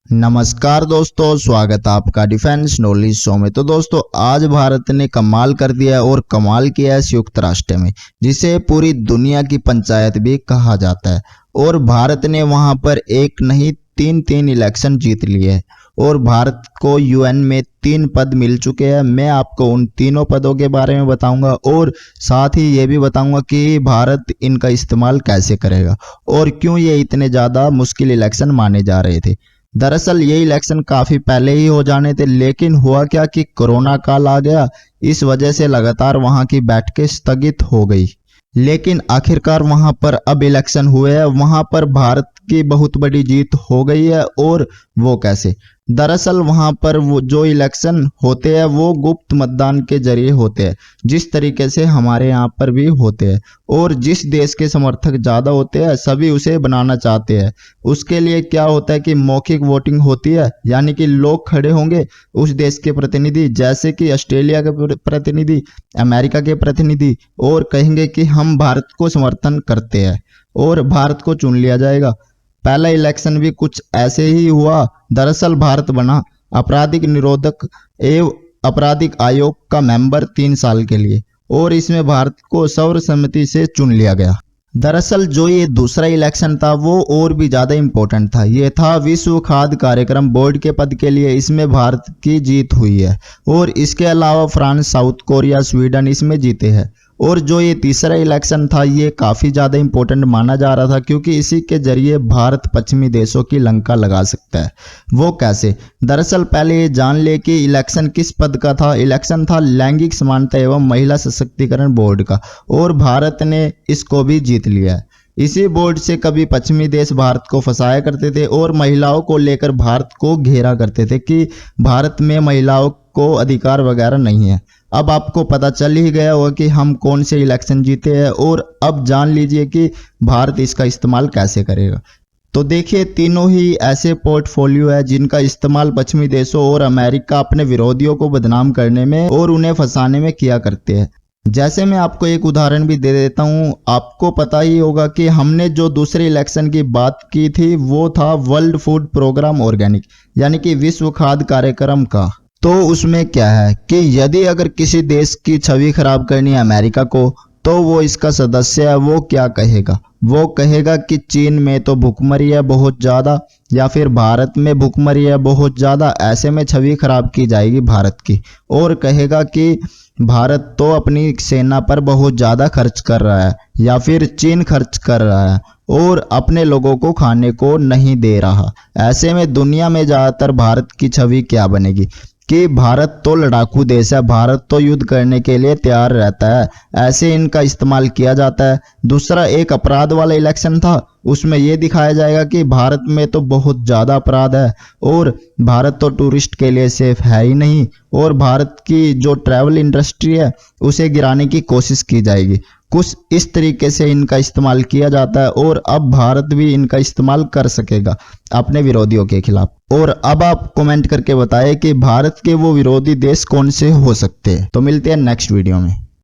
नमस्कार दोस्तों, स्वागत है आपका डिफेंस नॉलेज शो में। तो दोस्तों, आज भारत ने कमाल कर दिया है और कमाल किया है संयुक्त राष्ट्र में, जिसे पूरी दुनिया की पंचायत भी कहा जाता है। और भारत ने वहां पर एक नहीं तीन इलेक्शन जीत लिए हैं और भारत को यूएन में 3 पद मिल चुके हैं। मैं आपको उन तीनों पदों के बारे में बताऊंगा और साथ ही ये भी बताऊंगा कि भारत इनका इस्तेमाल कैसे करेगा और क्यों ये इतने ज़्यादा मुश्किल इलेक्शन माने जा रहे थे। दरअसल ये इलेक्शन काफी पहले ही हो जाने थे, लेकिन हुआ क्या कि कोरोना काल आ गया। इस वजह से लगातार वहां की बैठकें स्थगित हो गई, लेकिन आखिरकार वहां पर अब इलेक्शन हुए हैं। वहां पर भारत की बहुत बड़ी जीत हो गई है। और वो कैसे? दरअसल वहां पर वो जो इलेक्शन होते हैं वो गुप्त मतदान के जरिए होते हैं, जिस तरीके से हमारे यहाँ पर भी होते हैं। और जिस देश के समर्थक ज़्यादा होते हैं सभी उसे बनाना चाहते हैं। उसके लिए क्या होता है कि मौखिक वोटिंग होती है, यानी कि लोग खड़े होंगे उस देश के प्रतिनिधि, जैसे कि ऑस्ट्रेलिया के प्रतिनिधि, अमेरिका के प्रतिनिधि, और कहेंगे कि हम भारत को समर्थन करते हैं और भारत को चुन लिया जाएगा। पहला इलेक्शन भी कुछ ऐसे ही हुआ। दरअसल भारत बना आपराधिक निरोधक एवं आपराधिक आयोग का मेंबर 3 साल के लिए और इसमें भारत को सर्वसम्मति से चुन लिया गया। दरअसल जो ये दूसरा इलेक्शन था वो और भी ज़्यादा इम्पोर्टेंट था। ये था विश्व खाद्य कार्यक्रम बोर्ड के पद के लिए। इसमें भारत की जीत हुई है और इसके अलावा फ्रांस, साउथ कोरिया, स्वीडन इसमें जीते हैं। और जो ये तीसरा इलेक्शन था ये काफ़ी ज़्यादा इम्पोर्टेंट माना जा रहा था, क्योंकि इसी के जरिए भारत पश्चिमी देशों की लंका लगा सकता है। वो कैसे? दरअसल पहले ये जान ले कि इलेक्शन किस पद का था। इलेक्शन था लैंगिक समानता एवं महिला सशक्तिकरण बोर्ड का और भारत ने इसको भी जीत लिया है। इसी बोर्ड से कभी पश्चिमी देश भारत को फंसाया करते थे और महिलाओं को लेकर भारत को घेरा करते थे कि भारत में महिलाओं को अधिकार वगैरह नहीं है। अब आपको पता चल ही गया होगा कि हम कौन से इलेक्शन जीते हैं और अब जान लीजिए कि भारत इसका इस्तेमाल कैसे करेगा। तो देखिए, तीनों ही ऐसे पोर्टफोलियो है जिनका इस्तेमाल पश्चिमी देशों और अमेरिका अपने विरोधियों को बदनाम करने में और उन्हें फंसाने में किया करते हैं। जैसे मैं आपको एक उदाहरण भी दे देता हूं। आपको पता ही होगा कि हमने जो दूसरे इलेक्शन की बात की थी वो था वर्ल्ड फूड प्रोग्राम ऑर्गेनिक, यानी कि विश्व खाद्य कार्यक्रम का। तो उसमें क्या है कि यदि अगर किसी देश की छवि खराब करनी है अमेरिका को, तो वो इसका सदस्य है, वो क्या कहेगा? वो कहेगा कि चीन में तो भुखमरी है बहुत ज़्यादा, या फिर भारत में भुखमरी है बहुत ज़्यादा। ऐसे में छवि खराब की जाएगी भारत की और कहेगा कि भारत तो अपनी सेना पर बहुत ज़्यादा खर्च कर रहा है, या फिर चीन खर्च कर रहा है और अपने लोगों को खाने को नहीं दे रहा। ऐसे में दुनिया में ज़्यादातर भारत की छवि क्या बनेगी कि भारत तो लड़ाकू देश है, भारत तो युद्ध करने के लिए तैयार रहता है। ऐसे इनका इस्तेमाल किया जाता है। दूसरा एक अपराध वाला इलेक्शन था, उसमें यह दिखाया जाएगा कि भारत में तो बहुत ज़्यादा अपराध है और भारत तो टूरिस्ट के लिए सेफ है ही नहीं, और भारत की जो ट्रैवल इंडस्ट्री है उसे गिराने की कोशिश की जाएगी। कुछ इस तरीके से इनका इस्तेमाल किया जाता है और अब भारत भी इनका इस्तेमाल कर सकेगा अपने विरोधियों के खिलाफ। और अब आप कमेंट करके बताएं कि भारत के वो विरोधी देश कौन से हो सकते हैं। तो मिलते हैं नेक्स्ट वीडियो में।